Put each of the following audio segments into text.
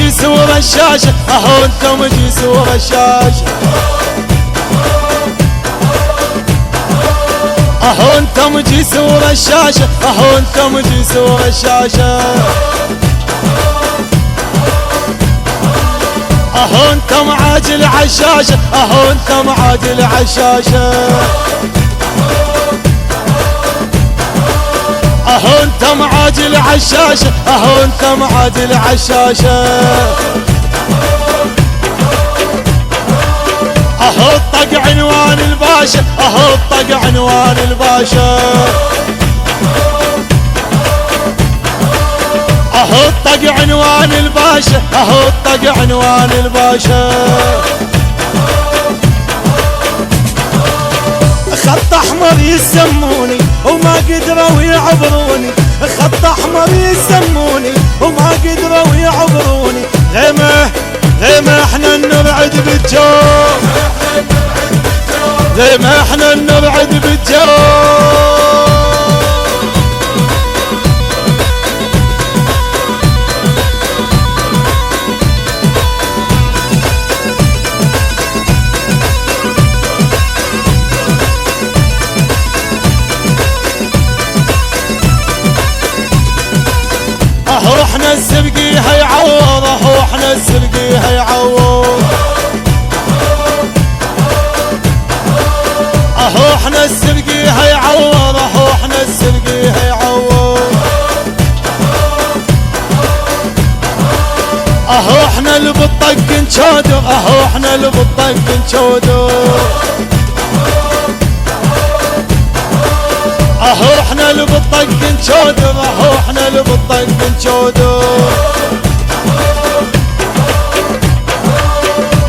مجيس ورشاشة، اهو انت مجيس ورشاشة، اهو انت مجيس ورشاشة، اهو انت مجيس ورشاشة، اهو انت معاجل عشاشة، اهو انت معاجل عشاشة، اهو انت معاجل عشاشة، اهو انت معاجل عشاشة، اهو الطق عنوان الباشا، اهو الطق عنوان الباشا، اهو الطق عنوان الباشا، اهو الطق عنوان الباشا، خط احمر يسموني وما قدروا يعبروني، خط احمر يسموني وما قدروا يعبروني، غيمه غيمه احنا نرعد بالجو، غيمه احنا نرعد بالجو، اهو احنا السبقي هيعوض، اهو احنا السبقي هيعوض، اهو احنا السبقي هيعوض، اهو احنا السبقي هيعوض، اهو احنا اللي بالطق نشودر، اهو احنا اللي بالطق نشودر، اهو احنا اللي بالطق نشودر، اهو احنا اللي بالطق نشودر،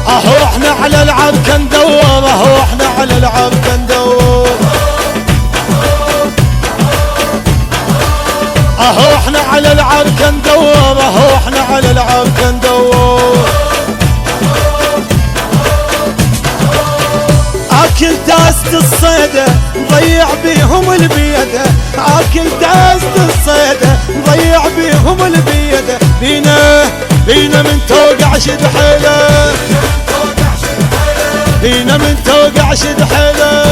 اهو احنا على العركة ندور، اهو احنا على العركة ندور، اهو احنا على العركة ندور، اهو احنا على العركة ندور، اكل داست الصيدة نضيع بيهم البيدة، اكل داست الصيدة نضيع بيهم البيدة، بينا من توقع شد حيله، بينا من توقع شد حيله،